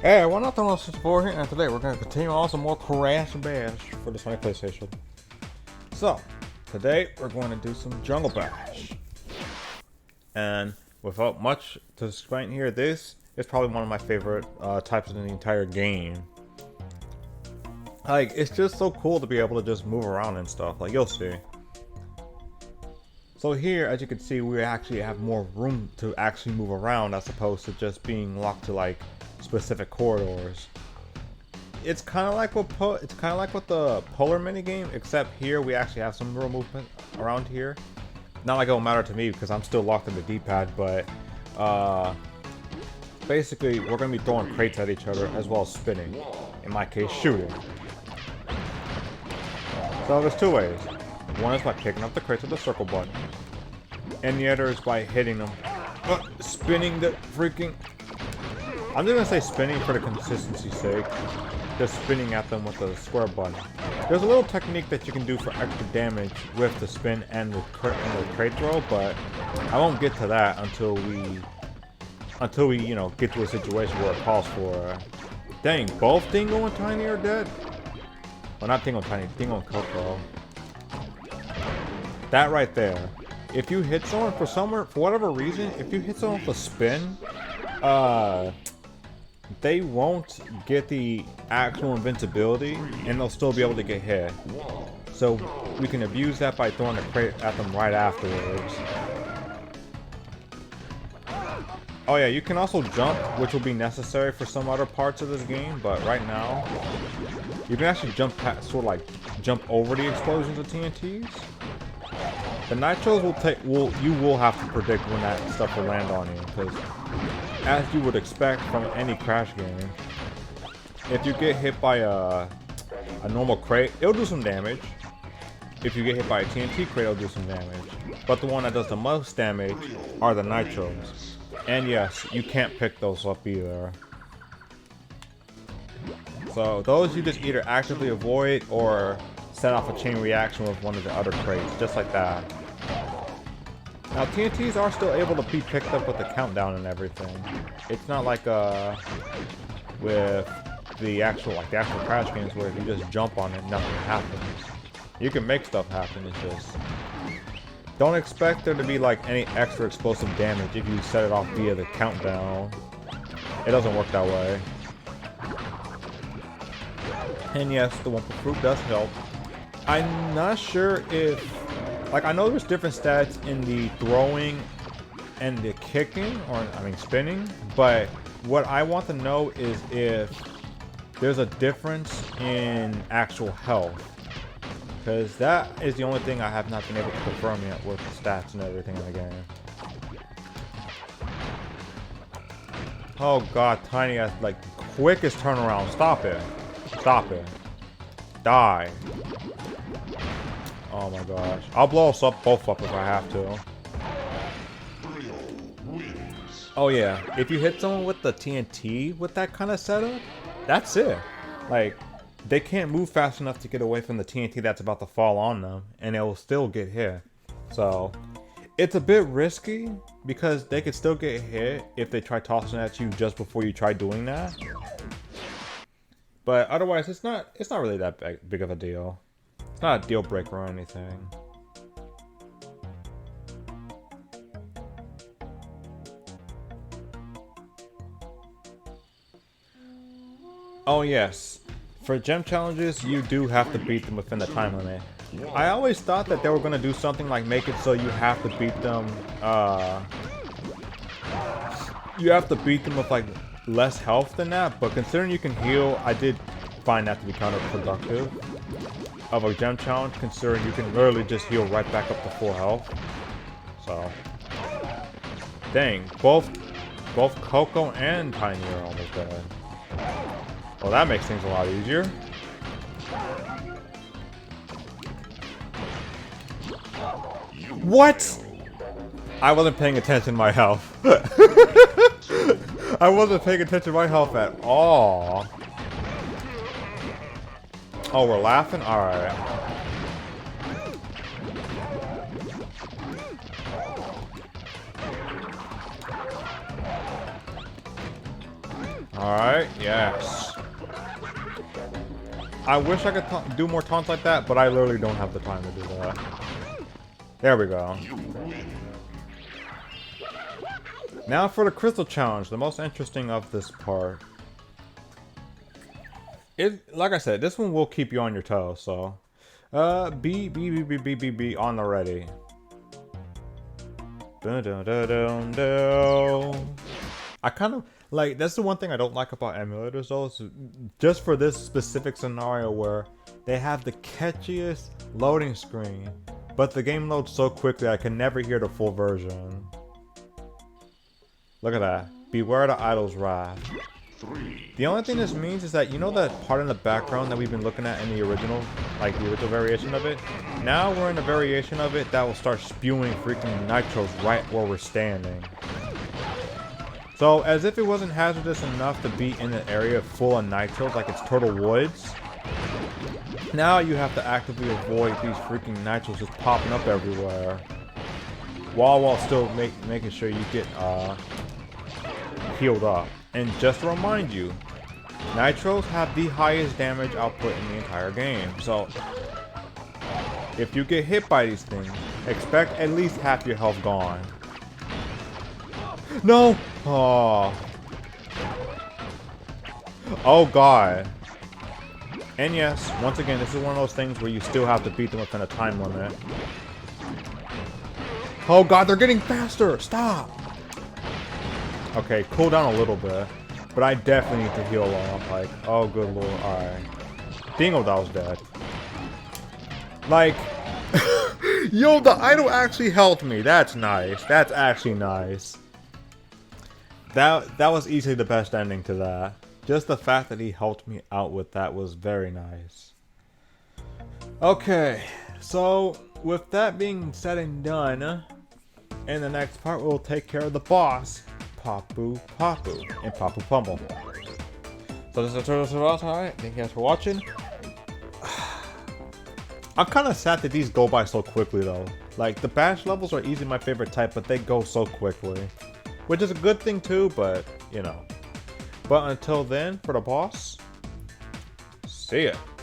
Hey, we're not throwing us for here, and today we're going to continue on some more Crash Bash for the Sony PlayStation. So, today we're going to do some Jungle Bash. And without much to explain here, this is probably one of my favorite types in the entire game. Like, it's just so cool to be able to just move around and stuff, like you'll see. So here, as you can see, we actually have more room to actually move around as opposed to just being locked to like specific corridors. It's kind of like what the polar minigame, except here we actually have some real movement around here. Not like it'll matter to me because I'm still locked in the D-pad, but basically we're gonna be throwing crates at each other as well as spinning. In my case, shooting. So there's two ways. One is by picking up the crates with the circle button, and the other is by hitting them, spinning the freaking. I'm just gonna say spinning for the consistency's sake. Just spinning at them with the square button. There's a little technique that you can do for extra damage with the spin and the crate throw, but I won't get to that until we get to a situation where it calls for. Dang, both Dingo and Tiny are dead. Well, not Dingo and Tiny, Dingo and Coco. That right there. If you hit someone for whatever reason, if you hit someone with a spin, they won't get the actual invincibility, and they'll still be able to get hit. So we can abuse that by throwing the crate at them right afterwards. Oh yeah, you can also jump, which will be necessary for some other parts of this game, but right now, you can actually jump past, jump over the explosions of TNTs. The Nitros you will have to predict when that stuff will land on you, because as you would expect from any Crash game, if you get hit by a normal crate, it'll do some damage. If you get hit by a TNT crate, it'll do some damage. But the one that does the most damage are the Nitros. And yes, you can't pick those up either. So those you just either actively avoid or set off a chain reaction with one of the other crates, just like that. Now TNTs are still able to be picked up with the countdown and everything. It's not like with the actual Crash games where if you just jump on it, nothing happens. You can make stuff happen. It's just don't expect there to be like any extra explosive damage if you set it off via the countdown. It doesn't work that way. And yes, the Wumpa Fruit does help. I'm not sure if, I know there's different stats in the throwing and the kicking, spinning, but what I want to know is if there's a difference in actual health. Because that is the only thing I have not been able to confirm yet with the stats and everything in the game. Oh god, Tiny has the quickest turnaround. Stop it. Stop it. Die. Oh my gosh. I'll blow us up both up if I have to. Oh yeah, if you hit someone with the TNT with that kind of setup, that's it. They can't move fast enough to get away from the TNT that's about to fall on them, and they will still get hit. So, it's a bit risky, because they could still get hit if they try tossing at you just before you try doing that. But otherwise, it's not really that big of a deal. It's not a deal breaker or anything. Oh yes, for gem challenges, you do have to beat them within the time limit. I always thought that they were going to do something like make it so you have to beat them, with less health than that, but considering you can heal, I did find that to be counterproductive of a gem challenge, considering you can literally just heal right back up to full health. So, dang, both Coco and Tiny are almost dead. Well, that makes things a lot easier. What? I wasn't paying attention to my health. I wasn't paying attention to my health at all. Oh, we're laughing? Alright. Alright, yes. I wish I could do more taunts like that, but I literally don't have the time to do that. There we go. Now for the crystal challenge, the most interesting of this part. Like I said, this one will keep you on your toes, so. Be on the ready. Dun, dun, dun, dun, dun. I kind of, like, that's the one thing I don't like about emulators though, is just for this specific scenario where they have the catchiest loading screen, but the game loads so quickly I can never hear the full version. Look at that. Beware the idol's wrath. The only thing this means is that, you know that part in the background that we've been looking at in the original, like the original variation of it? Now we're in a variation of it that will start spewing freaking nitros right where we're standing. So, as if it wasn't hazardous enough to be in an area full of nitros like it's Turtle Woods, now you have to actively avoid these freaking nitros just popping up everywhere. While still making sure you get healed up. And just to remind you, nitros have the highest damage output in the entire game. So, if you get hit by these things, expect at least half your health gone. No! Oh. Oh god. And yes, once again, this is one of those things where you still have to beat them within a time limit. Oh god, they're getting faster! Stop! Okay, cool down a little bit. But I definitely need to heal up. Like, oh good lord, alright. Dingo Dow's dead. Like, yo, the idol actually helped me. That's nice. That's actually nice. That was easily the best ending to that. Just the fact that he helped me out with that was very nice. Okay, so with that being said and done, in the next part we'll take care of the boss, Papu Papu, and Papu Pummel. So this is Nitros, alright? Thank you guys for watching. I'm kind of sad that these go by so quickly though. Like, the bash levels are easily my favorite type, but they go so quickly. Which is a good thing too, but, you know. But until then, for the boss, see ya.